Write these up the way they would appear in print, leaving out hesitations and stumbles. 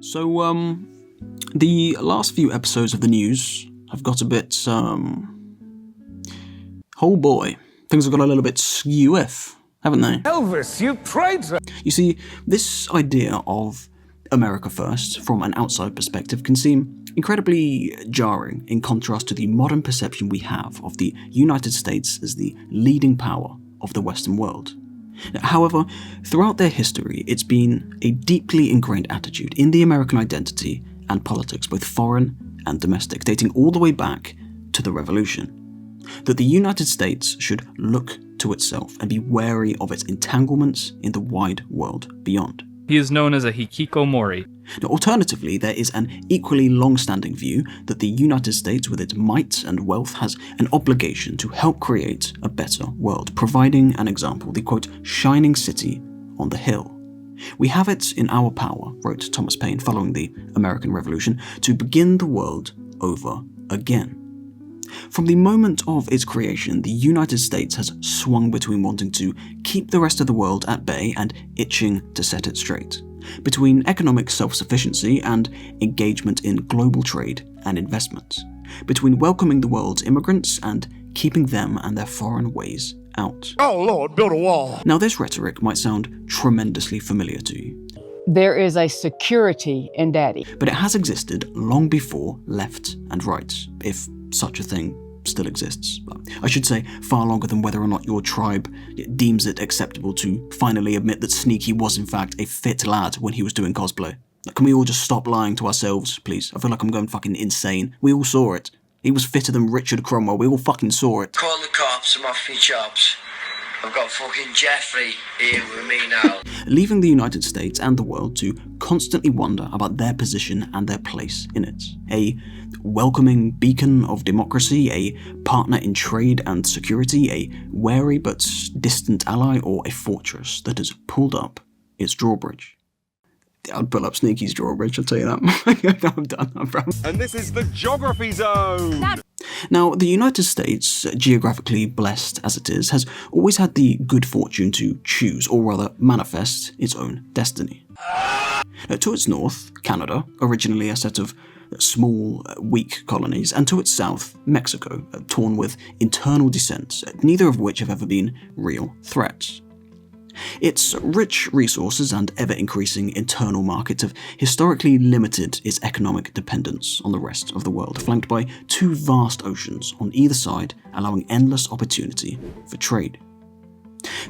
So, the last few episodes of the news have got a bit, oh boy, things have got a little bit skew-if, haven't they? Elvis, you traitor! You see, this idea of America first, from an outside perspective, can seem incredibly jarring in contrast to the modern perception we have of the United States as the leading power of the Western world. However, throughout their history, it's been a deeply ingrained attitude in the American identity and politics, both foreign and domestic, dating all the way back to the Revolution, that the United States should look to itself and be wary of its entanglements in the wide world beyond. He is known as a hikikomori. Now, alternatively, there is an equally long-standing view that the United States, with its might and wealth, has an obligation to help create a better world, providing an example, the quote, shining city on the hill. We have it in our power, wrote Thomas Paine following the American Revolution, to begin the world over again. From the moment of its creation, the United States has swung between wanting to keep the rest of the world at bay and itching to set it straight, between economic self-sufficiency and engagement in global trade and investment, between welcoming the world's immigrants and keeping them and their foreign ways out. Oh Lord, build a wall! Now, this rhetoric might sound tremendously familiar to you. There is a security in Daddy. But it has existed long before left and right, if such a thing still exists. I should say far longer than whether or not your tribe deems it acceptable to finally admit that Sneaky was in fact a fit lad when he was doing cosplay. Can we all just stop lying to ourselves, please? I feel like I'm going fucking insane. We all saw it. He was fitter than Richard Cromwell. We all fucking saw it. Call the cops, I'm off your chops. I've got fucking Jeffrey here with me now. Leaving the United States and the world to constantly wonder about their position and their place in it. A welcoming beacon of democracy, a partner in trade and security, a wary but distant ally, or a fortress that has pulled up its drawbridge. I'd pull up Sneaky's drawbridge, I'll tell you that. I'm done, I'm proud. And this is the Geography Zone! Now, the United States, geographically blessed as it is, has always had the good fortune to choose, or rather manifest, its own destiny. To its north, Canada, originally a set of small, weak colonies, and to its south, Mexico, torn with internal dissent, neither of which have ever been real threats. Its rich resources and ever-increasing internal markets have historically limited its economic dependence on the rest of the world, flanked by two vast oceans on either side, allowing endless opportunity for trade.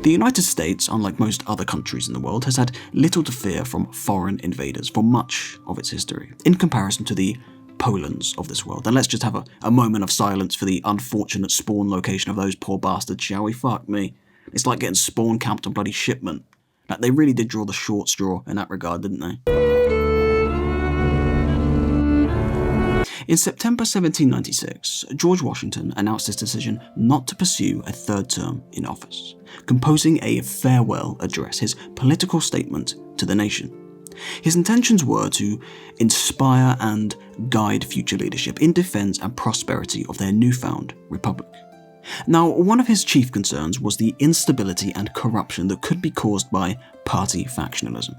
The United States, unlike most other countries in the world, has had little to fear from foreign invaders for much of its history, in comparison to the Polands of this world. And let's just have a moment of silence for the unfortunate spawn location of those poor bastards, shall we? Fuck me. It's like getting spawn camped on bloody shipment. Like, they really did draw the short straw in that regard, didn't they? In September 1796, George Washington announced his decision not to pursue a third term in office, composing a farewell address, his political statement to the nation. His intentions were to inspire and guide future leadership in defense and prosperity of their newfound republic. Now, one of his chief concerns was the instability and corruption that could be caused by party factionalism,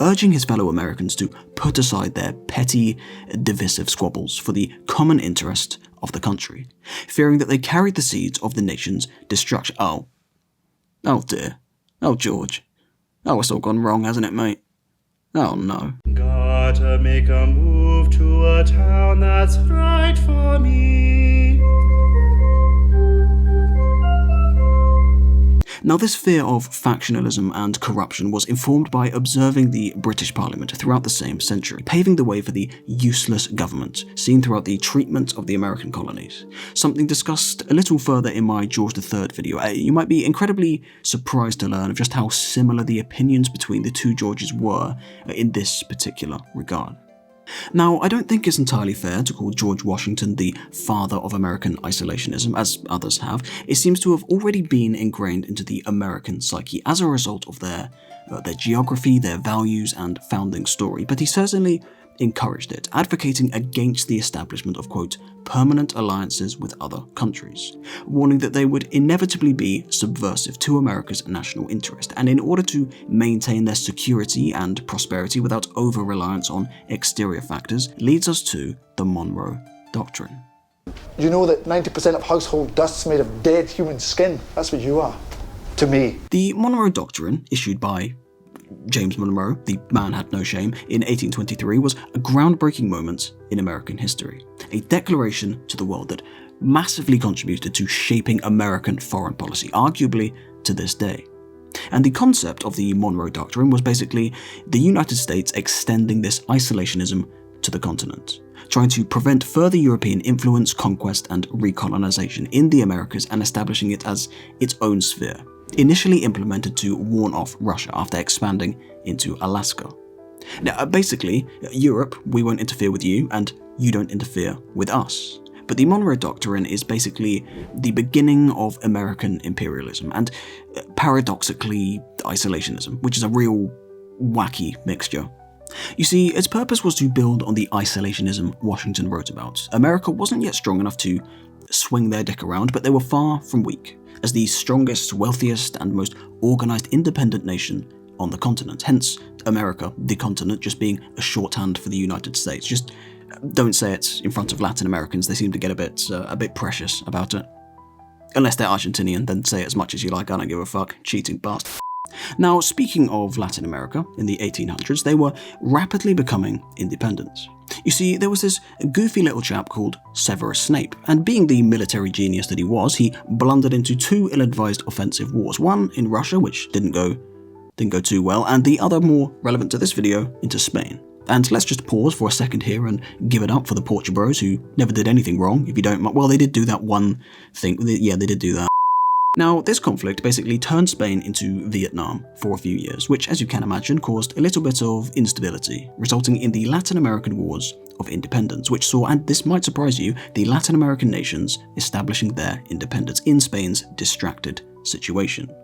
urging his fellow Americans to put aside their petty, divisive squabbles for the common interest of the country, fearing that they carried the seeds of the nation's destruction. Oh dear. Oh, George. Oh, it's all gone wrong, hasn't it, mate? Oh, no. Gotta make a move to a town that's right for me. Now, this fear of factionalism and corruption was informed by observing the British Parliament throughout the same century, paving the way for the useless government seen throughout the treatment of the American colonies, something discussed a little further in my George III video. You might be incredibly surprised to learn of just how similar the opinions between the two Georges were in this particular regard. Now, I don't think it's entirely fair to call George Washington the father of American isolationism, as others have. It seems to have already been ingrained into the American psyche as a result of their geography, their values, and founding story, but he certainly encouraged it, advocating against the establishment of, quote, permanent alliances with other countries, warning that they would inevitably be subversive to America's national interest, and in order to maintain their security and prosperity without over-reliance on exterior factors, leads us to the Monroe Doctrine. You know that 90% of household dust's made of dead human skin? That's what you are, to me. The Monroe Doctrine, issued by James Monroe, the man had no shame, in 1823 was a groundbreaking moment in American history, a declaration to the world that massively contributed to shaping American foreign policy, arguably to this day. And the concept of the Monroe Doctrine was basically the United States extending this isolationism to the continent, trying to prevent further European influence, conquest, and recolonization in the Americas and establishing it as its own sphere, initially implemented to warn off Russia after expanding into Alaska. Now, basically, Europe, we won't interfere with you, and you don't interfere with us. But the Monroe Doctrine is basically the beginning of American imperialism, and paradoxically, isolationism, which is a real wacky mixture. You see, its purpose was to build on the isolationism Washington wrote about. America wasn't yet strong enough to swing their dick around, but they were far from weak, as the strongest, wealthiest, and most organized independent nation on the continent. Hence, America, the continent, just being a shorthand for the United States. Just don't say it in front of Latin Americans, they seem to get a bit precious about it. Unless they're Argentinian, then say it as much as you like, I don't give a fuck, cheating bastard. Now, speaking of Latin America, in the 1800s, they were rapidly becoming independent. You see, there was this goofy little chap called Severus Snape, and being the military genius that he was, he blundered into two ill-advised offensive wars, one in Russia, which didn't go too well, and the other, more relevant to this video, into Spain. And let's just pause for a second here and give it up for the Portuguese, who never did anything wrong, if you don't mind. Well, they did do that one thing. Yeah, they did do that. Now, this conflict basically turned Spain into Vietnam for a few years, which, as you can imagine, caused a little bit of instability, resulting in the Latin American Wars of Independence, which saw, and this might surprise you, the Latin American nations establishing their independence in Spain's distracted situation.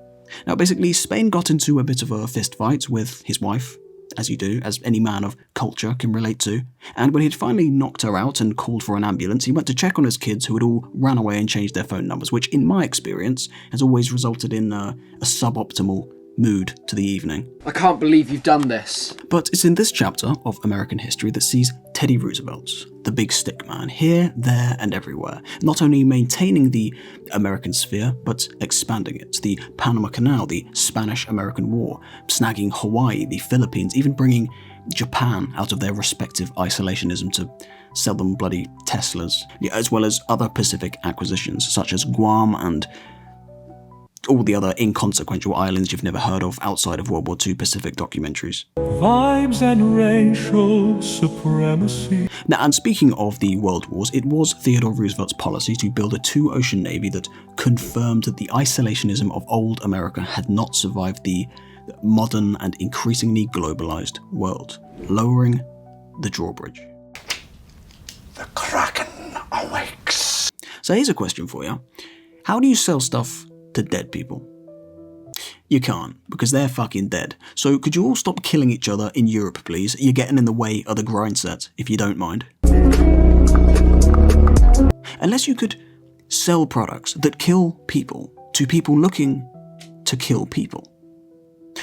Now, basically, Spain got into a bit of a fist fight with his wife, as you do, as any man of culture can relate to, and when he'd finally knocked her out and called for an ambulance, he went to check on his kids who had all ran away and changed their phone numbers, which in my experience has always resulted in a suboptimal mood to the evening. I can't believe you've done this. But it's in this chapter of American history that sees Teddy Roosevelt, the big stick man, here, there, and everywhere, not only maintaining the American sphere, but expanding it. The Panama Canal, the Spanish-American War, snagging Hawaii, the Philippines, even bringing Japan out of their respective isolationism to sell them bloody Teslas, as well as other Pacific acquisitions, such as Guam and all the other inconsequential islands you've never heard of outside of World War II Pacific documentaries. Vibes and racial supremacy. Now, and speaking of the World Wars, it was Theodore Roosevelt's policy to build a two-ocean navy that confirmed that the isolationism of old America had not survived the modern and increasingly globalized world, lowering the drawbridge. The Kraken awakes. So here's a question for you. How do you sell stuff to dead people? You can't, because they're fucking dead. So could you all stop killing each other in Europe, please? You're getting in the way of the grind set, if you don't mind. Unless you could sell products that kill people to people looking to kill people.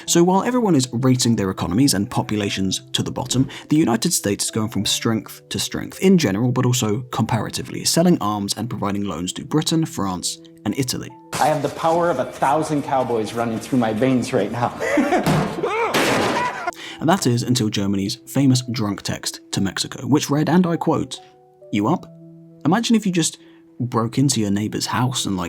So while everyone is rating their economies and populations to the bottom, the United States is going from strength to strength in general, but also comparatively, selling arms and providing loans to Britain, France, and Italy. I have the power of 1,000 cowboys running through my veins right now. And that is until Germany's famous drunk text to Mexico, which read, and I quote, "You up? Imagine if you just broke into your neighbor's house and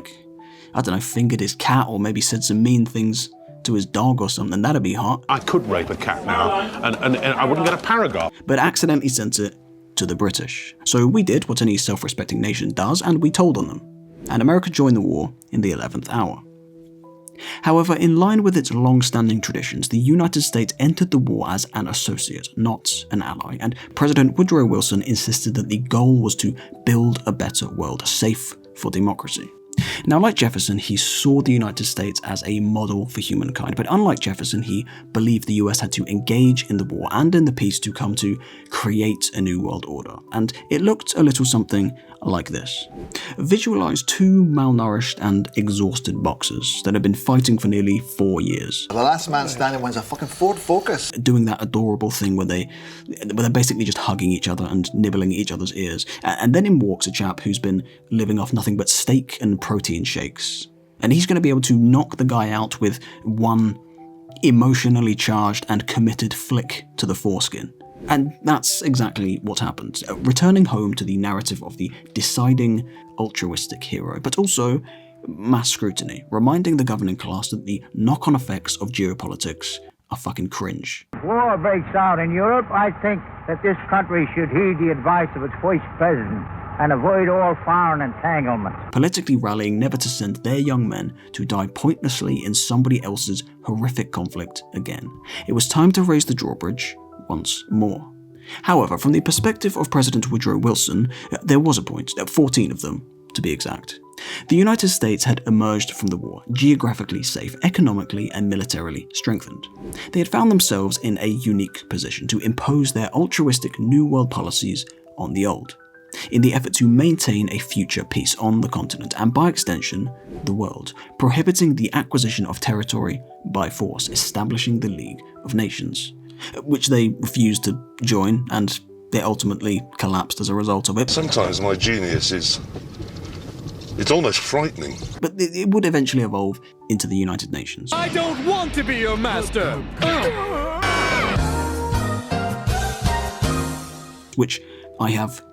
fingered his cat or maybe said some mean things to his dog or something. That'd be hot." I could rape a cat now, and I wouldn't get a paragraph. But accidentally sent it to the British. So we did what any self-respecting nation does, and we told on them. And America joined the war in the 11th hour. However, in line with its long-standing traditions, the United States entered the war as an associate, not an ally, and President Woodrow Wilson insisted that the goal was to build a better world, safe for democracy. Now, like Jefferson, he saw the United States as a model for humankind, but unlike Jefferson, he believed the US had to engage in the war and in the peace to come to create a new world order, and it looked a little something like this. Visualize two malnourished and exhausted boxers that have been fighting for nearly 4 years. The last man standing wins a fucking Ford Focus. Doing that adorable thing where they're basically just hugging each other and nibbling each other's ears. And then in walks a chap who's been living off nothing but steak and protein shakes. And he's going to be able to knock the guy out with one emotionally charged and committed flick to the foreskin. And that's exactly what happened, returning home to the narrative of the deciding altruistic hero, but also mass scrutiny, reminding the governing class that the knock-on effects of geopolitics are fucking cringe. If war breaks out in Europe, I think that this country should heed the advice of its vice president and avoid all foreign entanglements. Politically rallying never to send their young men to die pointlessly in somebody else's horrific conflict again. It was time to raise the drawbridge once more. However, from the perspective of President Woodrow Wilson, there was a point, 14 of them to be exact. The United States had emerged from the war, geographically safe, economically and militarily strengthened. They had found themselves in a unique position to impose their altruistic New World policies on the old, in the effort to maintain a future peace on the continent and, by extension, the world, prohibiting the acquisition of territory by force, establishing the League of Nations, which they refused to join, and they ultimately collapsed as a result of it. Sometimes my genius it's almost frightening. But it would eventually evolve into the United Nations. I don't want to be your master! Which I have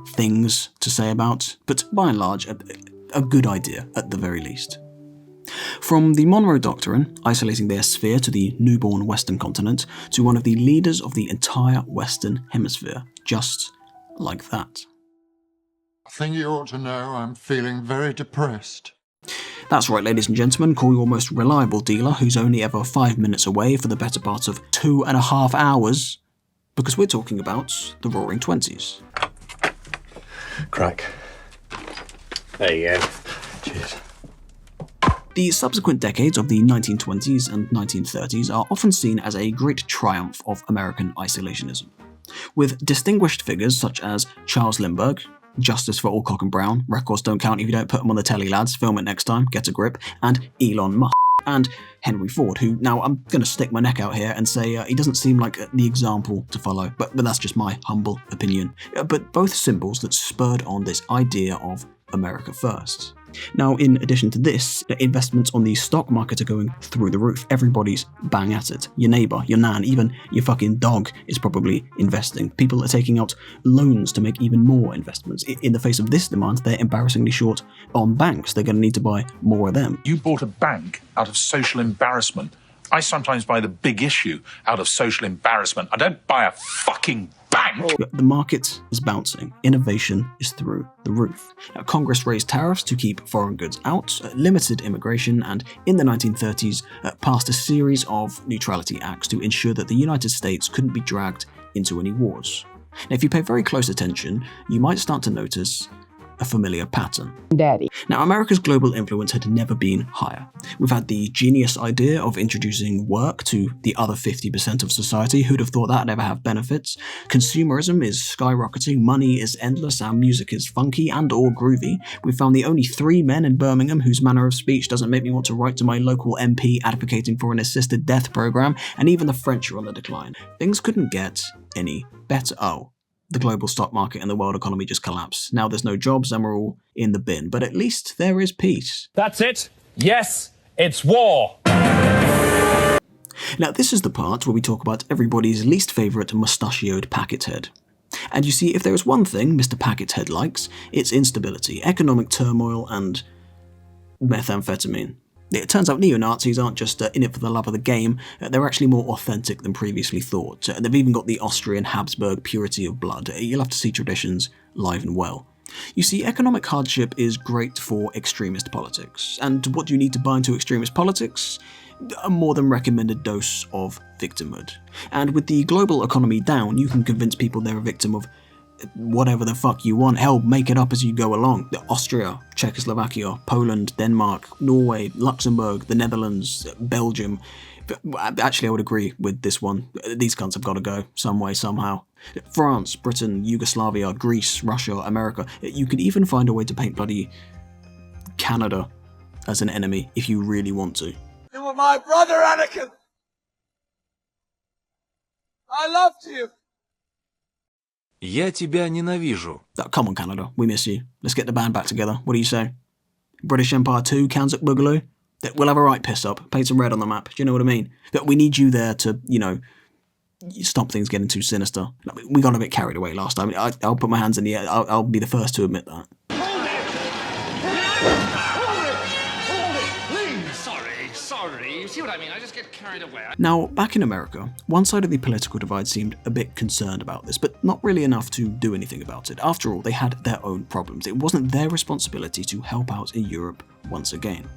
things to say about, but by and large, a good idea at the very least. From the Monroe Doctrine, isolating their sphere to the newborn Western continent, to one of the leaders of the entire Western Hemisphere, just like that. I think you ought to know I'm feeling very depressed. That's right, ladies and gentlemen, call your most reliable dealer who's only ever 5 minutes away for the better part of 2.5 hours, because we're talking about the Roaring Twenties. Crack. There you go. Cheers. The subsequent decades of the 1920s and 1930s are often seen as a great triumph of American isolationism, with distinguished figures such as Charles Lindbergh, Justice for all cock and brown, records don't count if you don't put them on the telly, lads, film it next time, get a grip, and Elon Musk, and Henry Ford, who, now I'm going to stick my neck out here and say he doesn't seem like the example to follow, but that's just my humble opinion. But both symbols that spurred on this idea of America first. Now, in addition to this, investments on the stock market are going through the roof. Everybody's bang at it. Your neighbor, your nan, even your fucking dog is probably investing. People are taking out loans to make even more investments. In the face of this demand, they're embarrassingly short on banks. They're going to need to buy more of them. You bought a bank out of social embarrassment. I sometimes buy the big issue out of social embarrassment. I don't buy a fucking bank. The market is bouncing. Innovation is through the roof. Now, Congress raised tariffs to keep foreign goods out, limited immigration, and in the 1930s passed a series of neutrality acts to ensure that the United States couldn't be dragged into any wars. Now, if you pay very close attention, you might start to notice a familiar pattern. Daddy. Now, America's global influence had never been higher. We've had the genius idea of introducing work to the other 50% of society. Who'd have thought that'd ever have benefits? Consumerism is skyrocketing, money is endless, our music is funky and or groovy. We've found the only 3 men in Birmingham whose manner of speech doesn't make me want to write to my local MP advocating for an assisted death program, and even the French are on the decline. Things couldn't get any better. Oh, the global stock market and the world economy just collapsed. Now there's no jobs and we're all in the bin, but at least there is peace. That's it. Yes, it's war. Now this is the part where we talk about everybody's least favourite mustachioed packet head. And you see, if there is one thing Mr. Packet Head likes, it's instability, economic turmoil, and methamphetamine. It turns out neo-Nazis aren't just in it for the love of the game, they're actually more authentic than previously thought. They've even got the Austrian Habsburg purity of blood. You'll have to see traditions live and well. You see, economic hardship is great for extremist politics. And what do you need to buy into extremist politics? A more than recommended dose of victimhood. And with the global economy down, you can convince people they're a victim of whatever the fuck you want. Hell, make it up as you go along. Austria, Czechoslovakia, Poland, Denmark, Norway, Luxembourg, the Netherlands, Belgium. Actually, I would agree with this one. These cunts have got to go, some way, somehow. France, Britain, Yugoslavia, Greece, Russia, America. You could even find a way to paint bloody Canada as an enemy if you really want to. You were my brother, Anakin! I loved you! Я тебя ненавижу. Come on, Canada, we miss you. Let's get the band back together. What do you say? British Empire 2, Kansas Boogaloo? We'll have a right piss up. Paint some red on the map. Do you know what I mean? But we need you there to, stop things getting too sinister. We got a bit carried away last time. I'll put my hands in the air. I'll be the first to admit that. Sorry. You see what I mean? I just get carried away. Now, back in America, one side of the political divide seemed a bit concerned about this, but not really enough to do anything about it. After all, they had their own problems. It wasn't their responsibility to help out in Europe once again.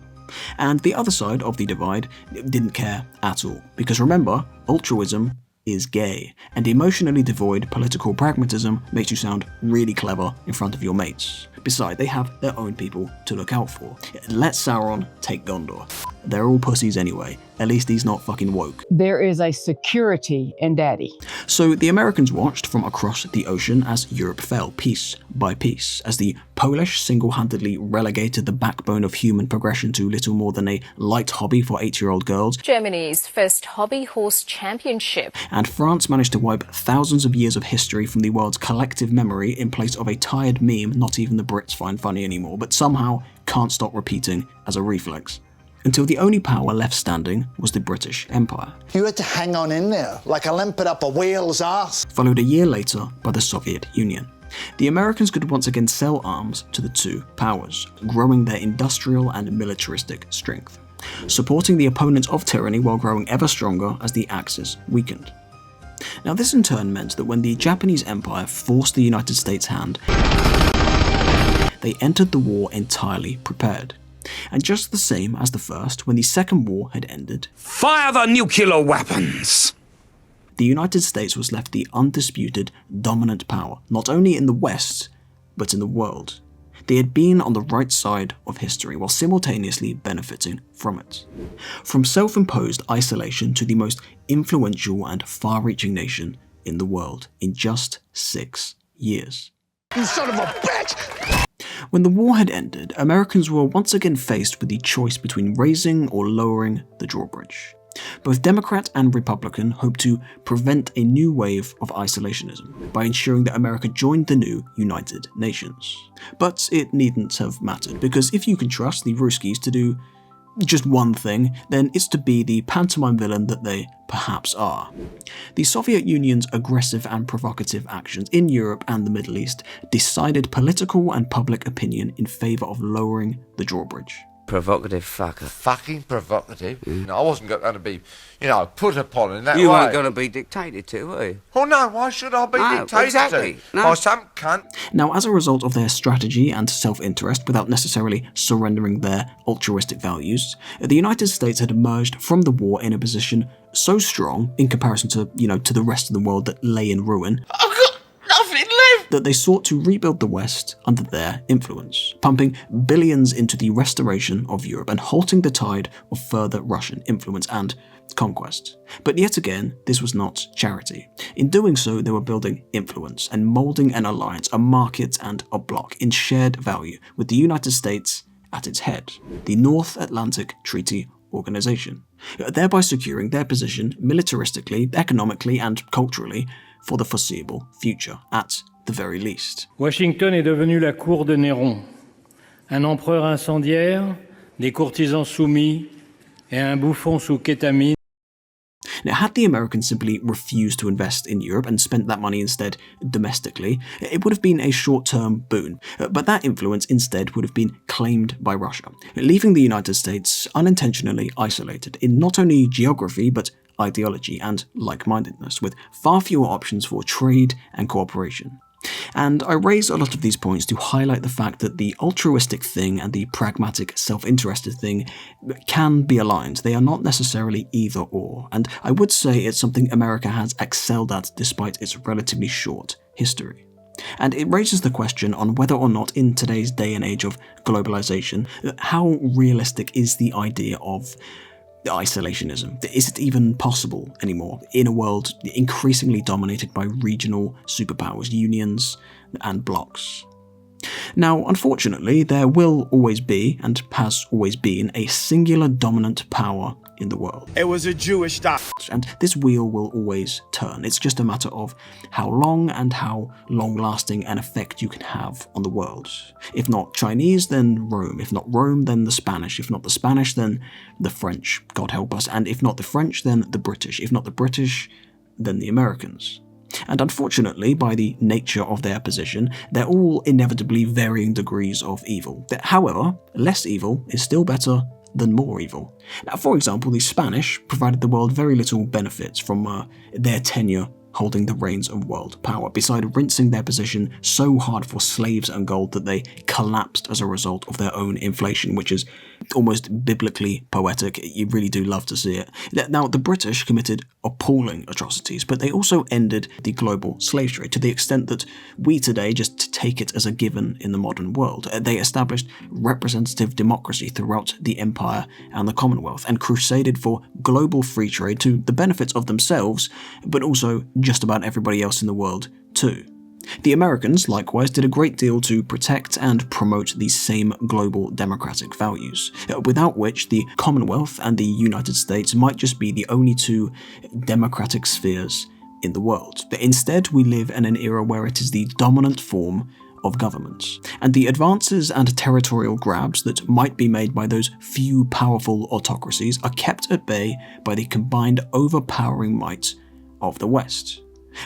And the other side of the divide didn't care at all, because remember, altruism is gay, and emotionally devoid political pragmatism makes you sound really clever in front of your mates. Besides, they have their own people to look out for. Let Sauron take Gondor. They're all pussies anyway. At least he's not fucking woke. There is a security in Daddy. So the Americans watched from across the ocean as Europe fell piece by piece, as the Polish single-handedly relegated the backbone of human progression to little more than a light hobby for 8-year-old girls. Germany's first hobby horse championship. And France managed to wipe thousands of years of history from the world's collective memory in place of a tired meme not even the Brits find funny anymore, but somehow can't stop repeating as a reflex. Until the only power left standing was the British Empire. You had to hang on in there, like a limpet up a whale's arse. Followed a year later by the Soviet Union. The Americans could once again sell arms to the two powers, growing their industrial and militaristic strength, supporting the opponents of tyranny while growing ever stronger as the Axis weakened. Now this in turn meant that when the Japanese Empire forced the United States' hand, they entered the war entirely prepared. And just the same as the first, when the Second War had ended, Fire the nuclear weapons! The United States was left the undisputed dominant power, not only in the West, but in the world. They had been on the right side of history while simultaneously benefiting from it. From self-imposed isolation to the most influential and far-reaching nation in the world in just 6 years. You son of a bitch! When the war had ended, Americans were once again faced with the choice between raising or lowering the drawbridge. Both Democrat and Republican hoped to prevent a new wave of isolationism by ensuring that America joined the new United Nations. But it needn't have mattered, because if you can trust the Ruskies to do just one thing, then it's to be the pantomime villain that they perhaps are. The Soviet Union's aggressive and provocative actions in Europe and the Middle East decided political and public opinion in favour of lowering the drawbridge. Provocative fucker. Fucking provocative. I wasn't going to be, put upon in that way. You weren't going to be dictated to, were you? Oh no, why should I be dictated exactly. to? By some cunt. Now, as a result of their strategy and self-interest, without necessarily surrendering their altruistic values, the United States had emerged from the war in a position so strong, in comparison to, to the rest of the world that lay in ruin, that they sought to rebuild the West under their influence, pumping billions into the restoration of Europe and halting the tide of further Russian influence and conquest. But yet again, this was not charity. In doing so, they were building influence and molding an alliance, a market and a bloc in shared value with the United States at its head, the North Atlantic Treaty Organization, thereby securing their position militaristically, economically and culturally for the foreseeable future, at the very least. Washington est devenu la cour de Néron, un empereur incendiaire, des courtisans soumis et un bouffon sous kétamine. Now, had the Americans simply refused to invest in Europe and spent that money instead domestically, it would have been a short-term boon, but that influence instead would have been claimed by Russia, leaving the United States unintentionally isolated in not only geography but ideology and like-mindedness, with far fewer options for trade and cooperation. And I raise a lot of these points to highlight the fact that the altruistic thing and the pragmatic, self-interested thing can be aligned. They are not necessarily either or, and I would say it's something America has excelled at despite its relatively short history. And it raises the question on whether or not in today's day and age of globalization, how realistic is the idea of isolationism? Is it even possible anymore in a world increasingly dominated by regional superpowers, unions, and blocs? Now, unfortunately, there will always be, and has always been, a singular dominant power in the world. It was a Jewish doctrine. And this wheel will always turn. It's just a matter of how long and how long-lasting an effect you can have on the world. If not Chinese, then Rome. If not Rome, then the Spanish. If not the Spanish, then the French, God help us. And if not the French, then the British. If not the British, then the Americans. And unfortunately, by the nature of their position, they're all inevitably varying degrees of evil. However, less evil is still better than more evil. Now, for example, the Spanish provided the world very little benefits from their tenure holding the reins of world power, beside rinsing their position so hard for slaves and gold that they collapsed as a result of their own inflation, which is almost biblically poetic. You really do love to see it. Now, the British committed appalling atrocities, but they also ended the global slave trade to the extent that we today just take it as a given in the modern world. They established representative democracy throughout the empire and the Commonwealth, and crusaded for global free trade to the benefits of themselves, but also just about everybody else in the world too. The Americans, likewise, did a great deal to protect and promote these same global democratic values, without which the Commonwealth and the United States might just be the only two democratic spheres in the world. But instead, we live in an era where it is the dominant form of government, and the advances and territorial grabs that might be made by those few powerful autocracies are kept at bay by the combined overpowering might of the West.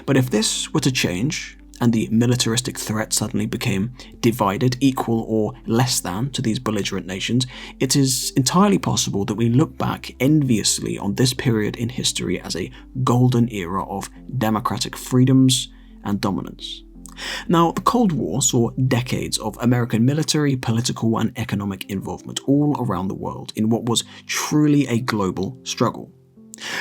But if this were to change, and the militaristic threat suddenly became divided, equal or less than to these belligerent nations, it is entirely possible that we look back enviously on this period in history as a golden era of democratic freedoms and dominance. Now, the Cold War saw decades of American military, political, and economic involvement all around the world in what was truly a global struggle.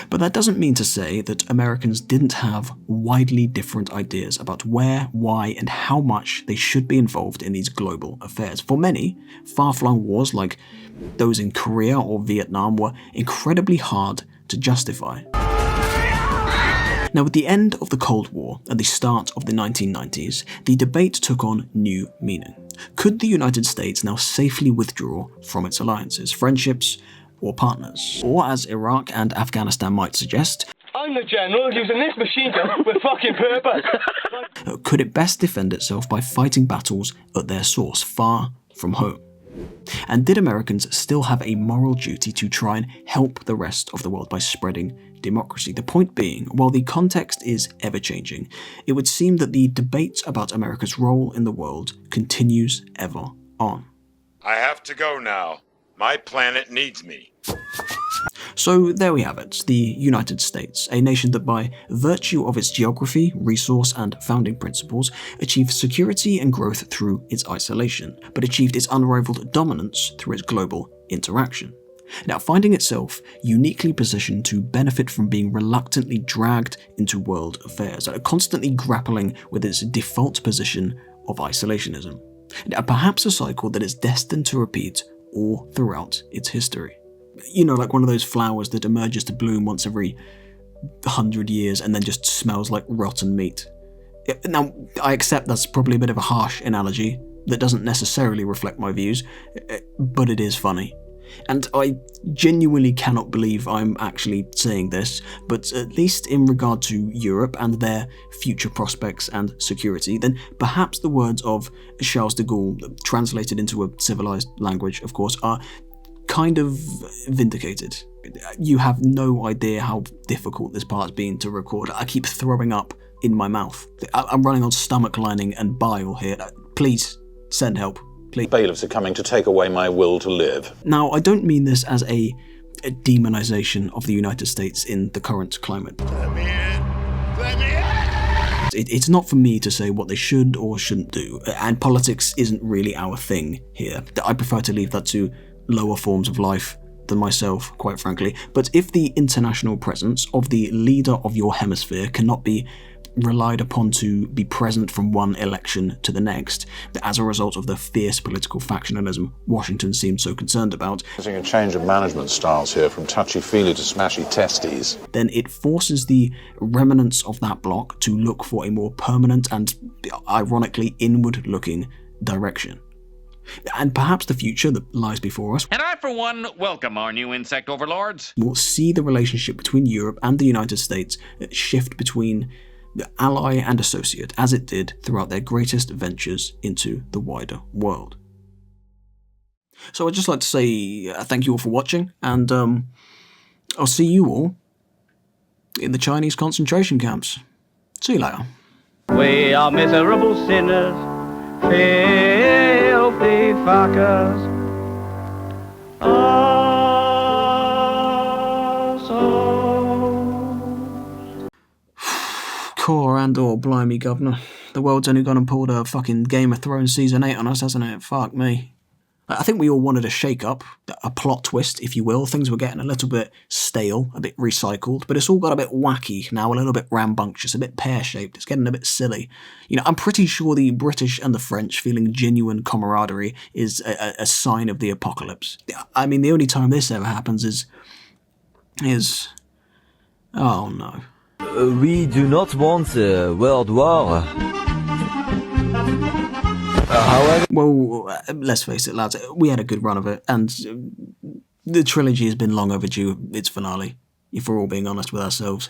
But that doesn't mean to say that Americans didn't have widely different ideas about where, why, and how much they should be involved in these global affairs. For many, far-flung wars like those in Korea or Vietnam were incredibly hard to justify. Now, at the end of the Cold War, at the start of the 1990s, the debate took on new meaning. Could the United States now safely withdraw from its alliances, friendships, or partners? Or, as Iraq and Afghanistan might suggest, I'm the general using this machine gun with fucking purpose. Could it best defend itself by fighting battles at their source, far from home? And did Americans still have a moral duty to try and help the rest of the world by spreading democracy? The point being, while the context is ever-changing, it would seem that the debate about America's role in the world continues ever on. I have to go now. My planet needs me. So there we have it, the United States, a nation that by virtue of its geography, resource, and founding principles achieved security and growth through its isolation, but achieved its unrivaled dominance through its global interaction. Now, finding itself uniquely positioned to benefit from being reluctantly dragged into world affairs, constantly grappling with its default position of isolationism. Now, perhaps a cycle that is destined to repeat all throughout its history. You know, like one of those flowers that emerges to bloom once every 100 years and then just smells like rotten meat. Now, I accept that's probably a bit of a harsh analogy that doesn't necessarily reflect my views, but it is funny. And I genuinely cannot believe I'm actually saying this, but at least in regard to Europe and their future prospects and security, then perhaps the words of Charles de Gaulle, translated into a civilized language, of course, are kind of vindicated. You have no idea how difficult this part's been to record. I keep throwing up in my mouth. I'm running on stomach lining and bile here. Please, send help. Please. Bailiffs are coming to take away my will to live. Now, I don't mean this as a demonization of the United States in the current climate. Let me in. Let me in. It's not for me to say what they should or shouldn't do, and politics isn't really our thing here. I prefer to leave that to lower forms of life than myself, quite frankly. But if the international presence of the leader of your hemisphere cannot be relied upon to be present from one election to the next, as a result of the fierce political factionalism Washington seemed so concerned about. Seeing a change of management styles here from touchy-feely to smashy testes. Then it forces the remnants of that bloc to look for a more permanent and, ironically, inward-looking direction. And perhaps the future that lies before us, and I, for one, welcome our new insect overlords, will see the relationship between Europe and the United States shift between the ally and associate, as it did throughout their greatest ventures into the wider world. So I'd just like to say thank you all for watching, and I'll see you all in the Chinese concentration camps. See you later. We are miserable sinners, filthy fuckers. Core and or blimey, governor. The world's only gone and pulled a fucking Game of Thrones Season 8 on us, hasn't it? Fuck me. I think we all wanted a shake-up, a plot twist, if you will. Things were getting a little bit stale, a bit recycled, but it's all got a bit wacky now, a little bit rambunctious, a bit pear-shaped. It's getting a bit silly. You know, I'm pretty sure the British and the French feeling genuine camaraderie is a sign of the apocalypse. I mean, the only time this ever happens is... oh no. We do not want a world war. However... Well, let's face it, lads, we had a good run of it, and the trilogy has been long overdue its finale, if we're all being honest with ourselves.